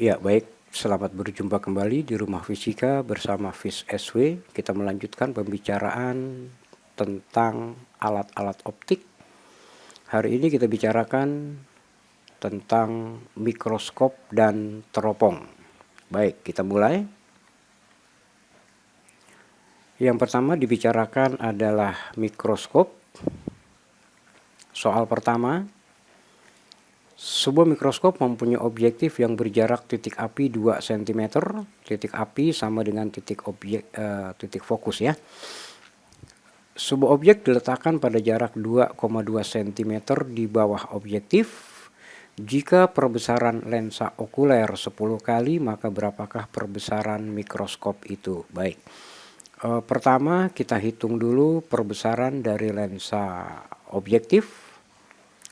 Ya, baik. Selamat berjumpa kembali di Rumah Fisika bersama Fis SW. Kita melanjutkan pembicaraan tentang alat-alat optik. Hari ini kita bicarakan tentang mikroskop dan teropong. Baik, kita mulai. Yang pertama dibicarakan adalah mikroskop. Soal pertama, sebuah mikroskop mempunyai objektif yang berjarak titik api 2 cm. Titik api sama dengan titik fokus ya. Sebuah objek diletakkan pada jarak 2,2 cm di bawah objektif. Jika perbesaran lensa okuler 10 kali, maka berapakah perbesaran mikroskop itu? Baik. Pertama kita hitung dulu perbesaran dari lensa objektif.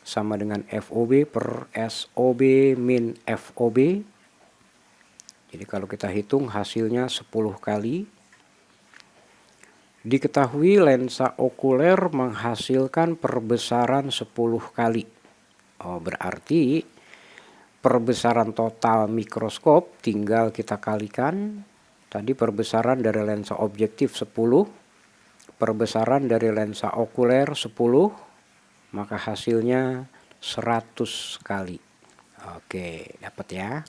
Sama dengan FOB per SOB min FOB. Jadi kalau kita hitung hasilnya 10 kali. Diketahui lensa okuler menghasilkan perbesaran 10 kali. Berarti perbesaran total mikroskop tinggal kita kalikan. Tadi perbesaran dari lensa objektif 10, perbesaran dari lensa okuler 10, maka hasilnya 100 kali. Oke, dapat ya.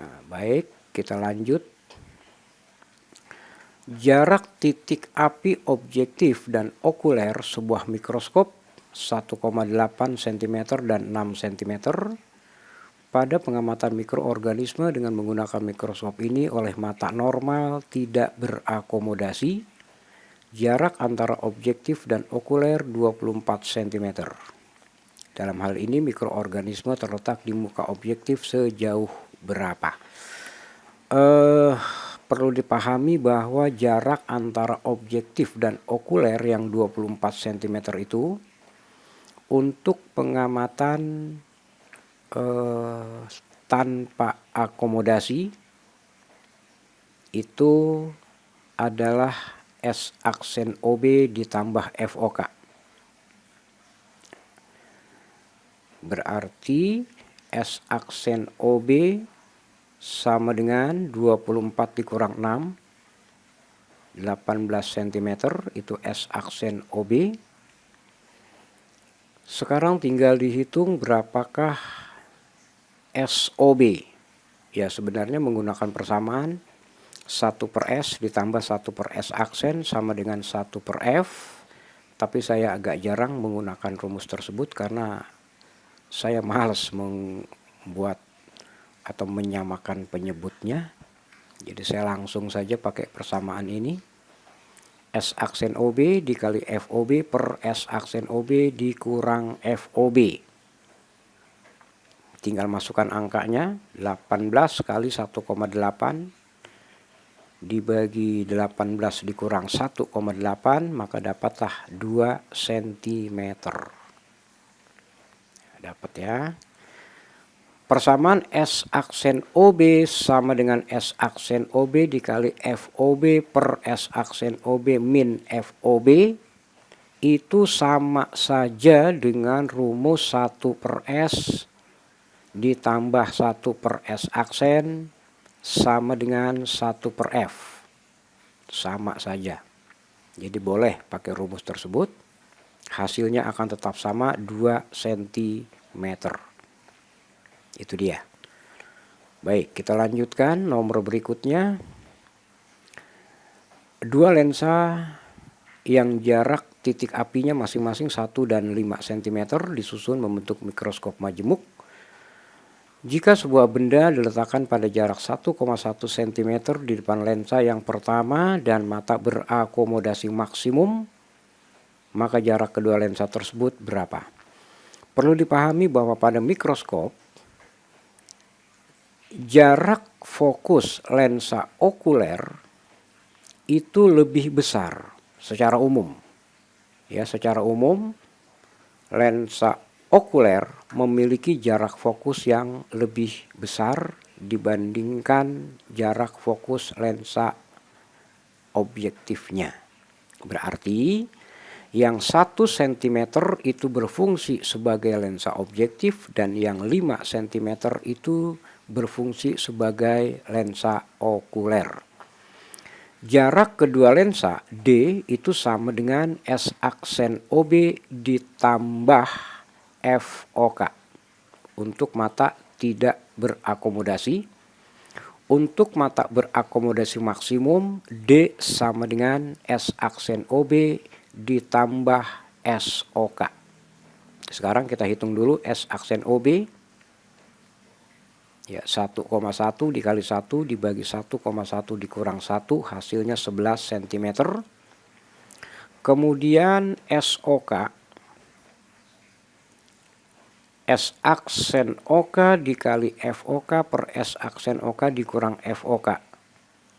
Nah, baik, kita lanjut. Jarak titik api objektif dan okuler sebuah mikroskop 1,8 cm dan 6 cm. Pada pengamatan mikroorganisme dengan menggunakan mikroskop ini oleh mata normal tidak berakomodasi. Jarak antara objektif dan okuler 24 cm. Dalam hal ini mikroorganisme terletak di muka objektif sejauh berapa? Perlu dipahami bahwa jarak antara objektif dan okuler yang 24 cm itu untuk pengamatan tanpa akomodasi itu adalah S aksen OB ditambah FOK. Berarti S aksen OB sama dengan 24 dikurang 6, 18 cm, itu S aksen OB. Sekarang tinggal dihitung berapakah SOB. Ya, sebenarnya menggunakan persamaan 1 per S ditambah 1 per S aksen sama dengan 1 per F. Tapi saya agak jarang menggunakan rumus tersebut karena saya malas membuat atau menyamakan penyebutnya. Jadi saya langsung saja pakai persamaan ini. S aksen OB dikali FOB per S aksen OB dikurang FOB. Tinggal masukkan angkanya, 18 kali 1,8 dibagi 18 dikurang 1,8, maka dapatlah 2 cm. Dapat ya. Persamaan S aksen OB sama dengan S aksen OB dikali FOB per S aksen OB min FOB itu sama saja dengan rumus 1 per S ditambah 1 per S aksen sama dengan 1 per F. Sama saja. Jadi boleh pakai rumus tersebut. Hasilnya akan tetap sama 2 cm. Itu dia. Baik, kita lanjutkan nomor berikutnya. Dua lensa yang jarak titik apinya masing-masing 1 dan 5 cm disusun membentuk mikroskop majemuk. Jika sebuah benda diletakkan pada jarak 1,1 cm di depan lensa yang pertama dan mata berakomodasi maksimum, maka jarak kedua lensa tersebut berapa? Perlu dipahami bahwa pada mikroskop, jarak fokus lensa okuler itu lebih besar secara umum. Ya, secara umum lensa okuler memiliki jarak fokus yang lebih besar dibandingkan jarak fokus lensa objektifnya. Berarti Yang 1 cm itu berfungsi sebagai lensa objektif dan yang 5 cm itu berfungsi sebagai lensa okuler. Jarak kedua lensa D itu sama dengan S aksen OB ditambah FOK untuk mata tidak berakomodasi. Untuk mata berakomodasi maksimum D sama dengan S aksen OB ditambah SOK. Sekarang kita hitung dulu S aksen OB. Ya, 1,1 dikali 1 dibagi 1,1 dikurang 1 hasilnya 11 cm. Kemudian SOK, S aksen OK dikali FOK per S aksen OK dikurang FOK.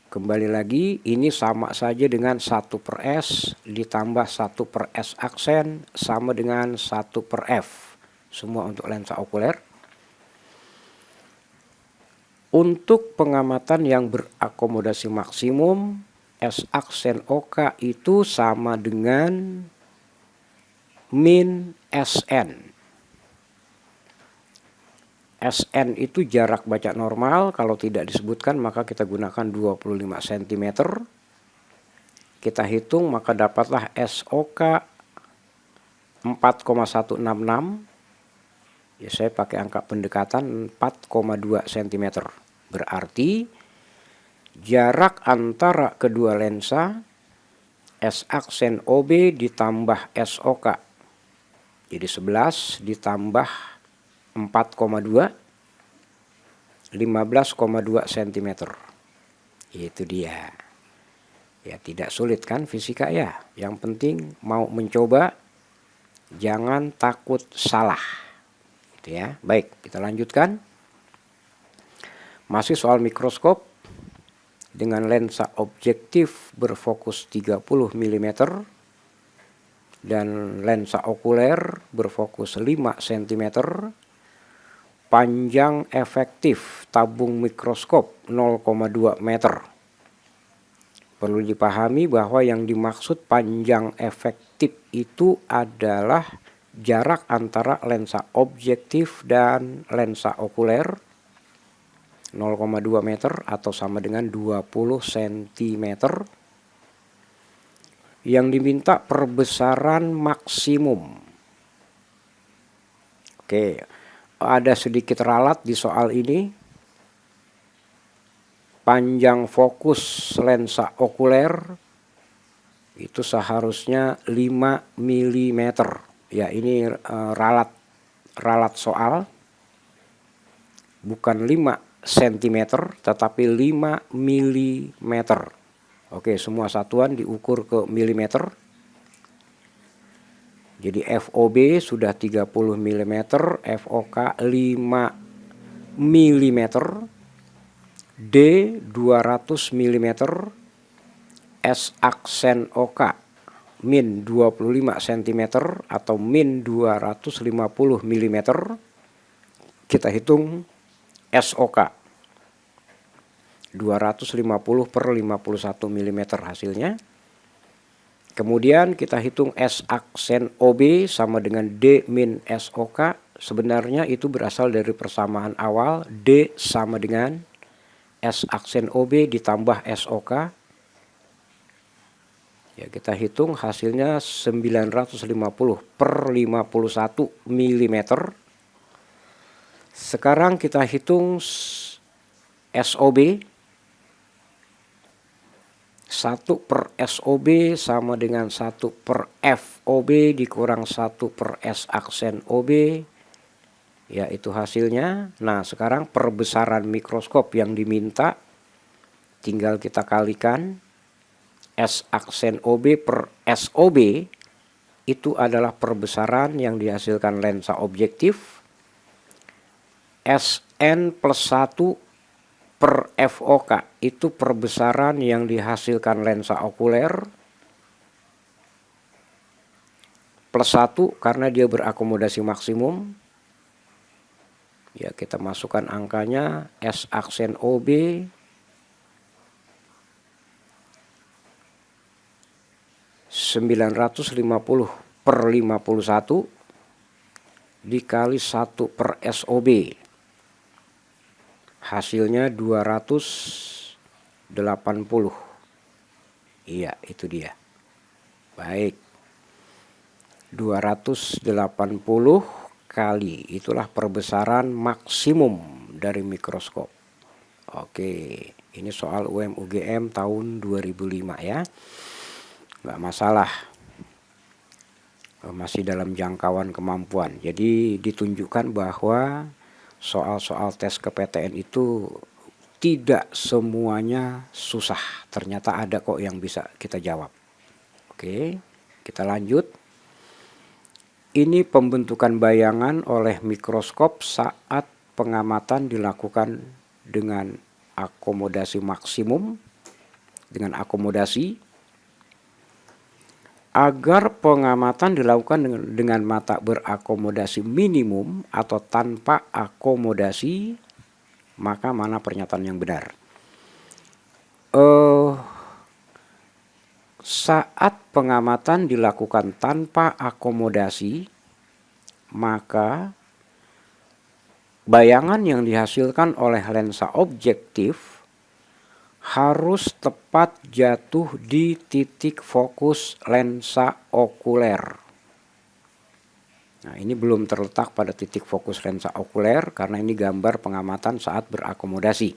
Kembali lagi, ini sama saja dengan 1 per S ditambah 1 per S aksen sama dengan 1 per F. Semua untuk lensa okuler. Untuk pengamatan yang berakomodasi maksimum, S aksen OK itu sama dengan min SN. SN itu jarak baca normal, kalau tidak disebutkan maka kita gunakan 25 cm. Kita hitung maka dapatlah SOK 4,166. Ya, saya pakai angka pendekatan 4,2 cm. Berarti jarak antara kedua lensa S aksen OB ditambah SOK. Jadi 11 ditambah 4,2 15,2 cm. Itu dia. Ya, tidak sulit kan fisika ya. Yang penting mau mencoba, jangan takut salah. Gitu ya. Baik, kita lanjutkan. Masih soal mikroskop dengan lensa objektif berfokus 30 mm dan lensa okuler berfokus 5 cm. Panjang efektif tabung mikroskop 0,2 meter. Perlu dipahami bahwa yang dimaksud panjang efektif itu adalah jarak antara lensa objektif dan lensa okuler 0,2 meter atau sama dengan 20 cm. Yang diminta perbesaran maksimum. Oke, ada sedikit ralat di soal ini. Panjang fokus lensa okuler itu seharusnya 5 mm. Ya, ini ralat soal. Bukan 5 cm tetapi 5 mm. Oke, semua satuan diukur ke milimeter. Jadi FOB sudah 30 mm, FOK 5 mm, D 200 mm, S aksen OK min 25 cm atau min 250 mm. Kita hitung SOK 250 per 51 mm hasilnya. Kemudian kita hitung S aksen OB sama dengan D min SOK. Sebenarnya itu berasal dari persamaan awal. D sama dengan S aksen OB ditambah SOK. Ya, kita hitung hasilnya 950 per 51 mm. Sekarang kita hitung SOB. 1 per SOB sama dengan 1 per FOB dikurang 1 per S aksen OB. Ya, itu hasilnya. Nah, sekarang perbesaran mikroskop yang diminta tinggal kita kalikan. S aksen OB per SOB itu adalah perbesaran yang dihasilkan lensa objektif. SN plus 1 per FOK itu perbesaran yang dihasilkan lensa okuler plus 1 karena dia berakomodasi maksimum. Ya, kita masukkan angkanya. S aksen OB 950/51 dikali 1/SOB. Hasilnya 280. Iya, itu dia. Baik. 280 kali, itulah perbesaran maksimum dari mikroskop. Oke, ini soal UM/UGM tahun 2005 ya. Nggak masalah. Masih dalam jangkauan kemampuan. Jadi ditunjukkan bahwa soal-soal tes KPTN itu tidak semuanya susah. Ternyata ada kok yang bisa kita jawab. Oke, kita lanjut. Ini pembentukan bayangan oleh mikroskop saat pengamatan dilakukan dengan akomodasi maksimum, agar pengamatan dilakukan dengan mata berakomodasi minimum atau tanpa akomodasi, maka mana pernyataan yang benar? Saat pengamatan dilakukan tanpa akomodasi, maka bayangan yang dihasilkan oleh lensa objektif harus tepat jatuh di titik fokus lensa okuler. Nah, ini belum terletak pada titik fokus lensa okuler karena ini gambar pengamatan saat berakomodasi.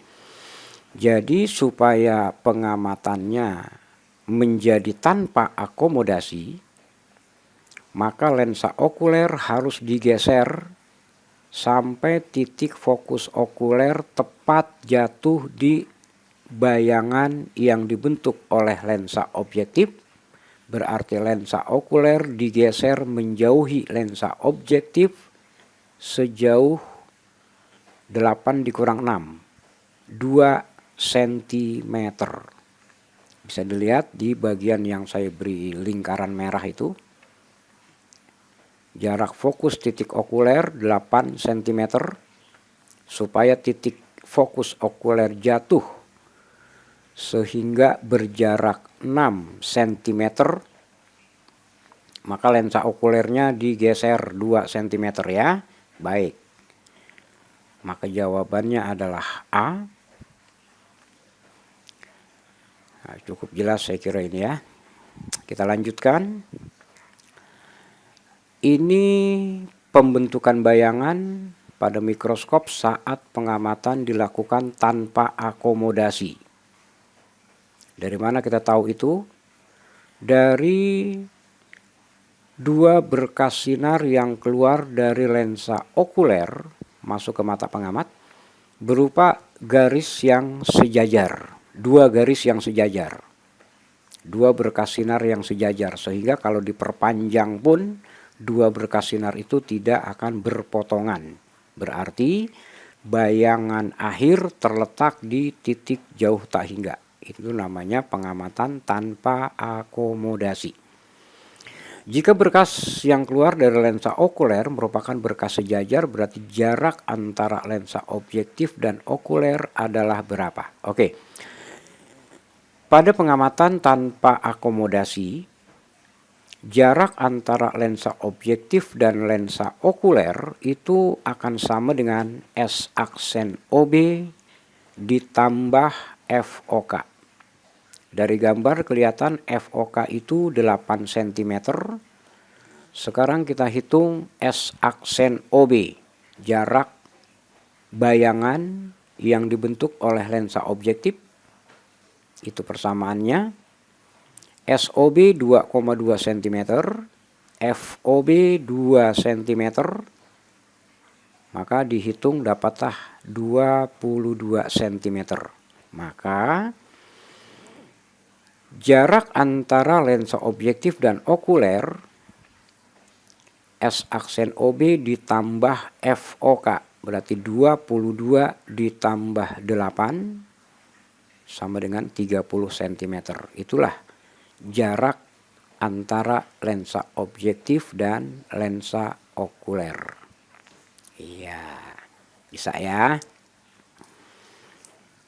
Jadi supaya pengamatannya menjadi tanpa akomodasi, maka lensa okuler harus digeser sampai titik fokus okuler tepat jatuh di bayangan yang dibentuk oleh lensa objektif. Berarti lensa okuler digeser menjauhi lensa objektif sejauh 8 dikurang 6, 2 cm. Bisa dilihat di bagian yang saya beri lingkaran merah itu. Jarak fokus titik okuler 8 cm. Supaya titik fokus okuler jatuh sehingga berjarak 6 cm, maka lensa okulernya digeser 2 cm ya. Baik. Maka jawabannya adalah A. Nah, cukup jelas saya kira ini ya. Kita lanjutkan. Ini pembentukan bayangan pada mikroskop saat pengamatan dilakukan tanpa akomodasi. Dari mana kita tahu itu? Dari dua berkas sinar yang keluar dari lensa okuler masuk ke mata pengamat berupa garis yang sejajar. Dua garis yang sejajar. Dua berkas sinar yang sejajar, sehingga kalau diperpanjang pun dua berkas sinar itu tidak akan berpotongan. Berarti bayangan akhir terletak di titik jauh tak hingga. Itu namanya pengamatan tanpa akomodasi. Jika berkas yang keluar dari lensa okuler merupakan berkas sejajar, berarti jarak antara lensa objektif dan okuler adalah berapa? Oke. Pada pengamatan tanpa akomodasi, jarak antara lensa objektif dan lensa okuler itu akan sama dengan S aksen OB ditambah FOK. Dari gambar kelihatan FOK itu 8 cm. Sekarang kita hitung S aksen OB, jarak bayangan yang dibentuk oleh lensa objektif. Itu persamaannya. SOB 2,2 cm, FOB 2 cm, maka dihitung dapatlah 22 cm. Maka jarak antara lensa objektif dan okuler S aksen OB ditambah FOK, berarti 22 ditambah 8 sama dengan 30 cm. Itulah jarak antara lensa objektif dan lensa okuler. Iya, bisa ya.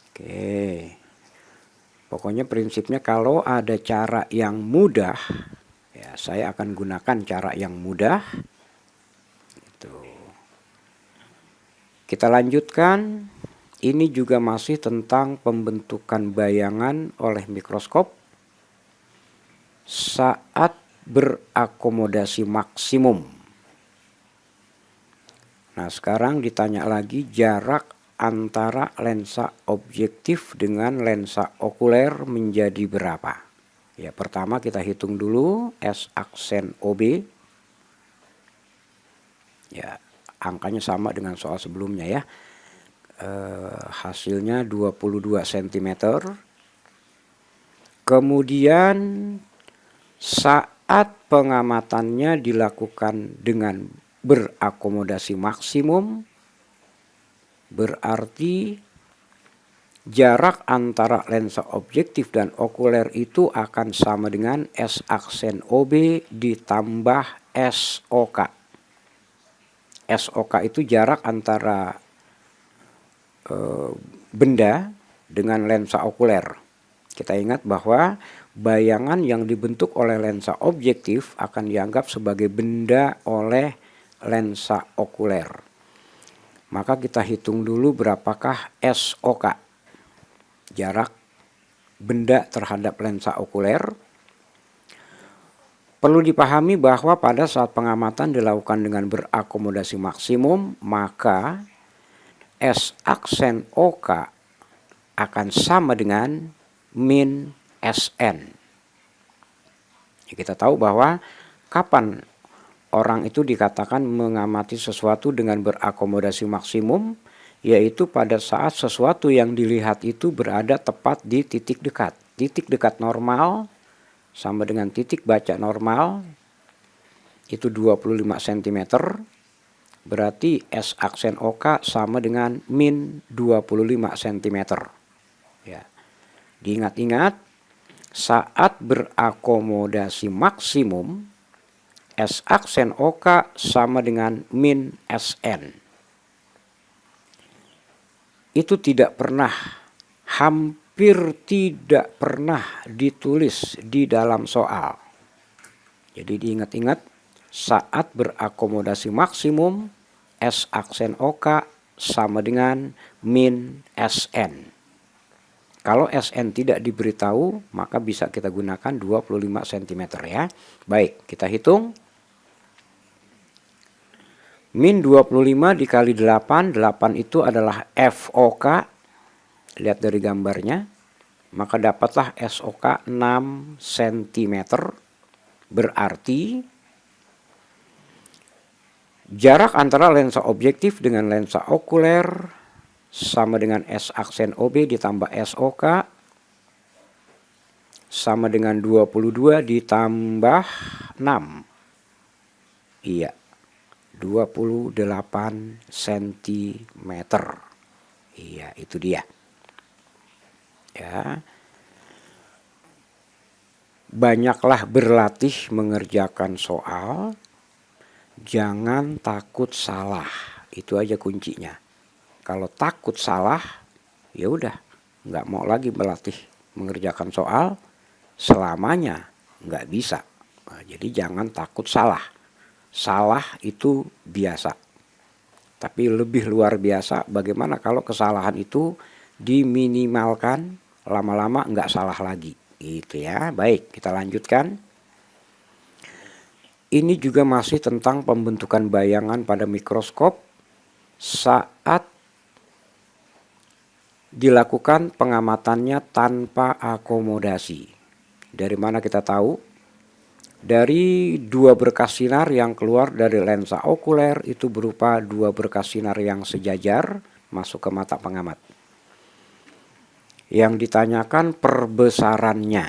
Oke. Pokoknya prinsipnya kalau ada cara yang mudah Ya, saya akan gunakan cara yang mudah. Itu. Kita lanjutkan. Ini juga masih tentang pembentukan bayangan oleh mikroskop saat berakomodasi maksimum. Nah, sekarang ditanya lagi jarak antara lensa objektif dengan lensa okuler menjadi berapa? Ya, pertama kita hitung dulu S aksen OB. Ya, angkanya sama dengan soal sebelumnya ya. Hasilnya 22 cm. Kemudian saat pengamatannya dilakukan dengan berakomodasi maksimum, berarti jarak antara lensa objektif dan okuler itu akan sama dengan S aksen OB ditambah SOK. SOK itu jarak antara benda dengan lensa okuler. Kita ingat bahwa bayangan yang dibentuk oleh lensa objektif akan dianggap sebagai benda oleh lensa okuler. Maka kita hitung dulu berapakah SOK, jarak benda terhadap lensa okuler. Perlu dipahami bahwa pada saat pengamatan dilakukan dengan berakomodasi maksimum, maka S aksen OK akan sama dengan min SN. Ya, kita tahu bahwa kapan orang itu dikatakan mengamati sesuatu dengan berakomodasi maksimum, yaitu pada saat sesuatu yang dilihat itu berada tepat di titik dekat. Titik dekat normal sama dengan titik baca normal itu 25 cm. Berarti S aksen OK sama dengan min 25 cm. Ya. Diingat-ingat, saat berakomodasi maksimum, S aksen OK sama dengan min SN. Itu tidak pernah, hampir tidak pernah ditulis di dalam soal. Jadi diingat-ingat, saat berakomodasi maksimum, S aksen OK sama dengan min SN. Kalau SN tidak diberitahu, maka bisa kita gunakan 25 cm ya. Baik, kita hitung. Min 25 dikali 8, 8 itu adalah FOK. Lihat dari gambarnya. Maka dapatlah SOK 6 cm. Berarti jarak antara lensa objektif dengan lensa okuler sama dengan S aksen OB ditambah SOK sama dengan 22 ditambah 6. Iya, 28 cm. Iya, itu dia. Ya. Banyaklah berlatih mengerjakan soal. Jangan takut salah, itu aja kuncinya. Kalau takut salah, ya udah, nggak mau lagi berlatih mengerjakan soal, selamanya nggak bisa. Nah, jadi jangan takut salah. Salah itu biasa. Tapi lebih luar biasa bagaimana kalau kesalahan itu diminimalkan, lama-lama nggak salah lagi. Gitu ya. Baik, kita lanjutkan. Ini juga masih tentang pembentukan bayangan pada mikroskop saat dilakukan pengamatannya tanpa akomodasi. Dari mana kita tahu? Dari dua berkas sinar yang keluar dari lensa okuler itu berupa dua berkas sinar yang sejajar masuk ke mata pengamat. Yang ditanyakan perbesarannya.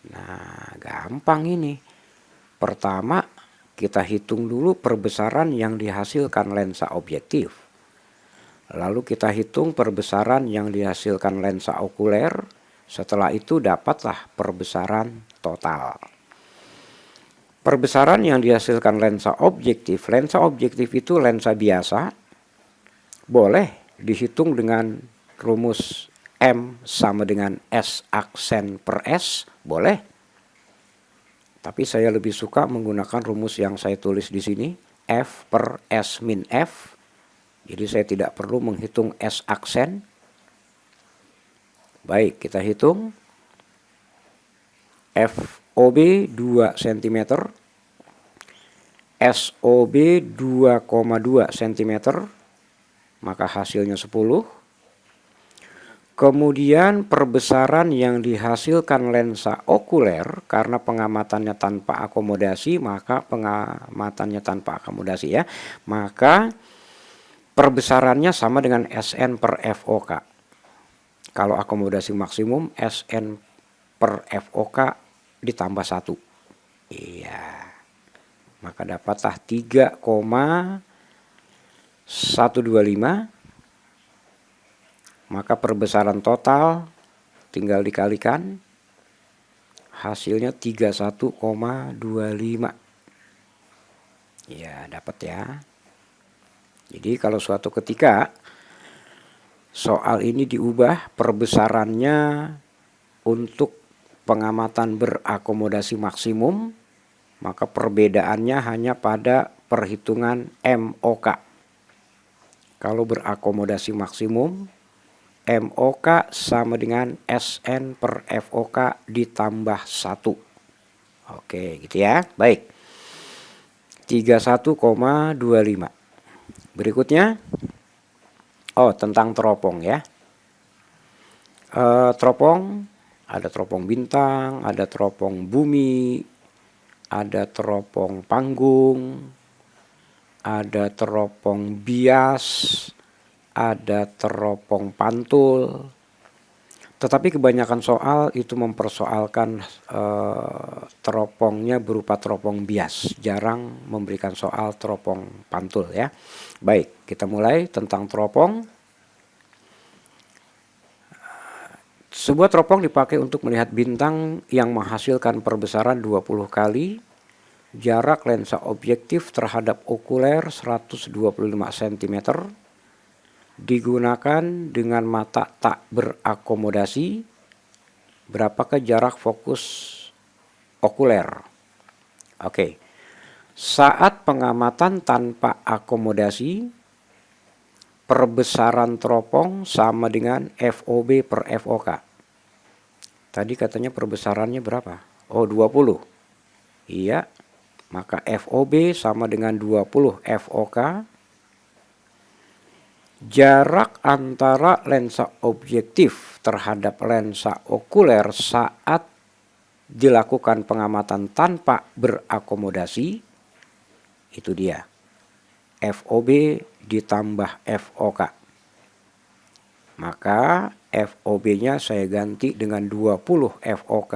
Nah, gampang ini. Pertama, kita hitung dulu perbesaran yang dihasilkan lensa objektif. Lalu kita hitung perbesaran yang dihasilkan lensa okuler. Setelah itu dapatlah perbesaran total. Perbesaran yang dihasilkan lensa objektif itu lensa biasa, boleh dihitung dengan rumus M sama dengan S aksen per S, boleh. Tapi saya lebih suka menggunakan rumus yang saya tulis di sini, F per S min F. Jadi saya tidak perlu menghitung S aksen. Baik, kita hitung. FOB 2 cm, SOB 2,2 cm, maka hasilnya 10. Kemudian perbesaran yang dihasilkan lensa okuler karena pengamatannya tanpa akomodasi, maka maka perbesarannya sama dengan SN per FOK. Kalau akomodasi maksimum, SN per FOK ditambah 1. Iya. Maka dapatlah 3,125. Maka perbesaran total tinggal dikalikan, hasilnya 31,25. Ya, dapat ya. Jadi kalau suatu ketika soal ini diubah perbesarannya untuk pengamatan berakomodasi maksimum, maka perbedaannya hanya pada perhitungan MOK. Kalau berakomodasi maksimum, MOK sama dengan SN per FOK ditambah 1. Oke, gitu ya. Baik. 31,25. Berikutnya, tentang teropong ya. Teropong, ada teropong bintang, ada teropong bumi, ada teropong panggung, ada teropong bias, ada teropong pantul. Tetapi kebanyakan soal itu mempersoalkan teropongnya berupa teropong bias, jarang memberikan soal teropong pantul ya. Baik, kita mulai tentang teropong. Sebuah teropong dipakai untuk melihat bintang yang menghasilkan perbesaran 20 kali jarak lensa objektif terhadap okuler 125 cm. Digunakan dengan mata tak berakomodasi. Berapakah jarak fokus okuler? Oke. Saat pengamatan tanpa akomodasi, perbesaran teropong sama dengan FOB per FOK. Tadi katanya perbesarannya berapa? 20. Iya. Maka FOB sama dengan 20 FOK. Jarak antara lensa objektif terhadap lensa okuler saat dilakukan pengamatan tanpa berakomodasi, itu dia. FOB ditambah FOK. Maka FOB-nya saya ganti dengan 20 FOK.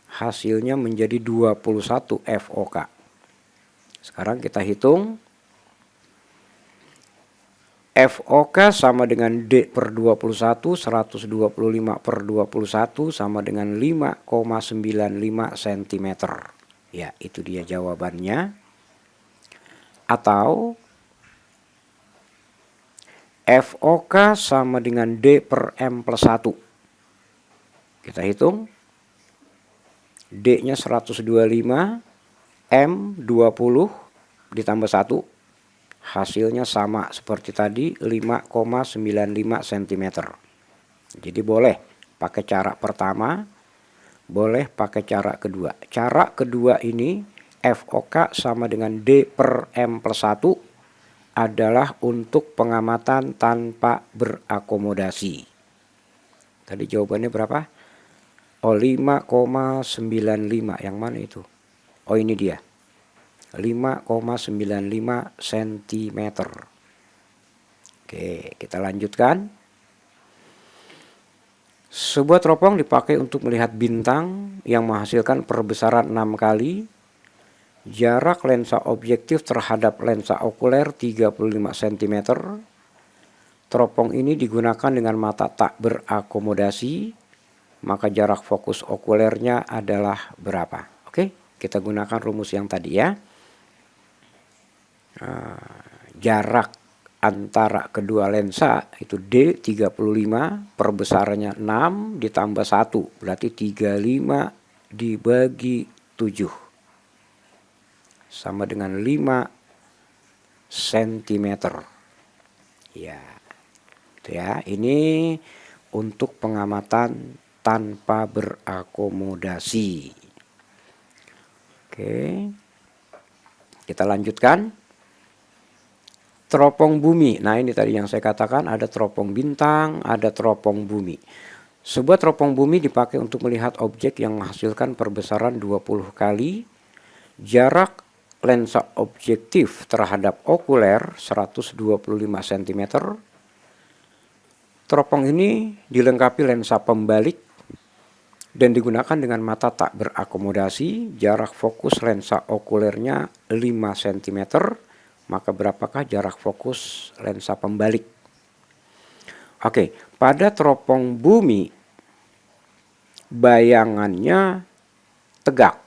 Hasilnya menjadi 21 FOK. Sekarang kita hitung. FOK sama dengan D per 21, 125 per 21 sama dengan 5,95 cm. Ya, itu dia jawabannya. Atau FOK sama dengan D per M plus 1. Kita hitung. D-nya 125, M 20 ditambah 1. Hasilnya sama seperti tadi, 5,95 cm. Jadi boleh pakai cara pertama, boleh pakai cara kedua. Cara kedua ini, FOK sama dengan D per M plus 1 adalah untuk pengamatan tanpa berakomodasi. Tadi jawabannya berapa? 5,95. Yang mana itu? Ini dia. 5,95 cm. Oke, kita lanjutkan. Sebuah teropong dipakai untuk melihat bintang yang menghasilkan perbesaran 6 kali. Jarak lensa objektif terhadap lensa okuler 35 cm. Teropong ini digunakan dengan mata tak berakomodasi. Maka jarak fokus okulernya adalah berapa? Oke, kita gunakan rumus yang tadi ya. Jarak antara kedua lensa itu D 35, perbesarannya 6 ditambah 1 berarti 35 dibagi 7 sama dengan 5 cm. Ya, itu ya. Ini untuk pengamatan tanpa berakomodasi. Oke. Kita lanjutkan. Teropong bumi. Nah, ini tadi yang saya katakan, ada teropong bintang, ada teropong bumi. Sebuah teropong bumi dipakai untuk melihat objek yang menghasilkan perbesaran 20 kali jarak lensa objektif terhadap okuler 125 cm. Teropong ini dilengkapi lensa pembalik dan digunakan dengan mata tak berakomodasi. Jarak fokus lensa okulernya 5 cm. Maka berapakah jarak fokus lensa pembalik? Oke, pada teropong bumi bayangannya tegak.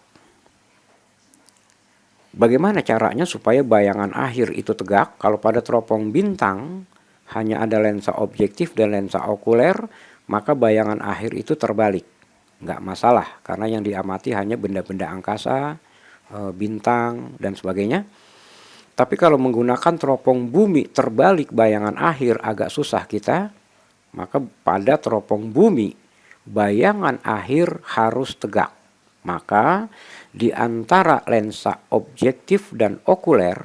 Bagaimana caranya supaya bayangan akhir itu tegak? Kalau pada teropong bintang hanya ada lensa objektif dan lensa okuler, maka bayangan akhir itu terbalik. Nggak masalah, karena yang diamati hanya benda-benda angkasa, bintang, dan sebagainya. Tapi kalau menggunakan teropong bumi terbalik bayangan akhir agak susah kita, maka pada teropong bumi bayangan akhir harus tegak. Maka di antara lensa objektif dan okuler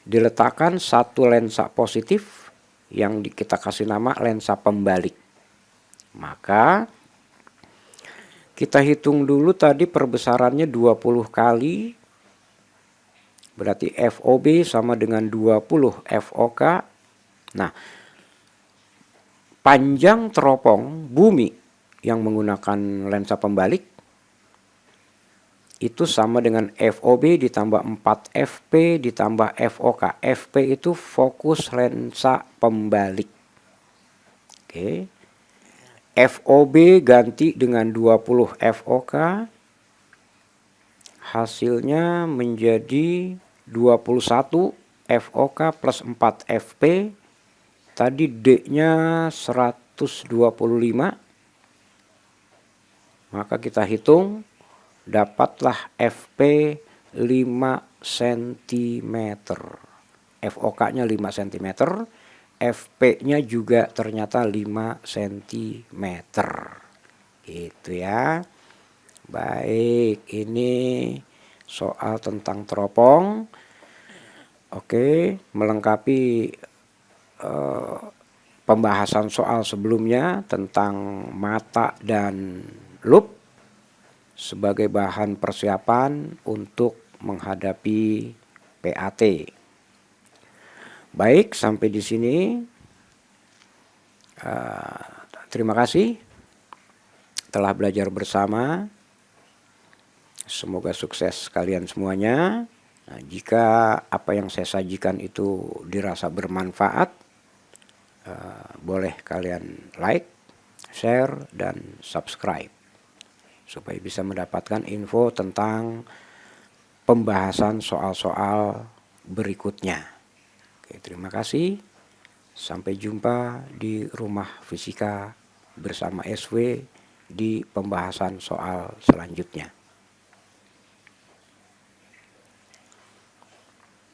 diletakkan satu lensa positif yang kita kasih nama lensa pembalik. Maka kita hitung dulu tadi perbesarannya 20 kali. Berarti FOB sama dengan 20 FOK. Nah, panjang teropong bumi yang menggunakan lensa pembalik itu sama dengan FOB ditambah 4 FP ditambah FOK. FP itu fokus lensa pembalik. Oke. FOB ganti dengan 20 FOK. Hasilnya menjadi 21 FOK plus 4 FP. Tadi D-nya 125. Maka kita hitung, dapatlah FP 5 cm. FOK-nya 5 cm. FP-nya juga ternyata 5 cm. Gitu ya. Baik, ini soal tentang teropong. Oke, melengkapi pembahasan soal sebelumnya tentang mata dan loop sebagai bahan persiapan untuk menghadapi PAT. Baik, sampai di sini. Terima kasih telah belajar bersama. Semoga sukses kalian semuanya. Nah, jika apa yang saya sajikan itu dirasa bermanfaat, boleh kalian like, share, dan subscribe supaya bisa mendapatkan info tentang pembahasan soal-soal berikutnya. Oke, terima kasih. Sampai jumpa di Rumah Fisika bersama SW di pembahasan soal selanjutnya.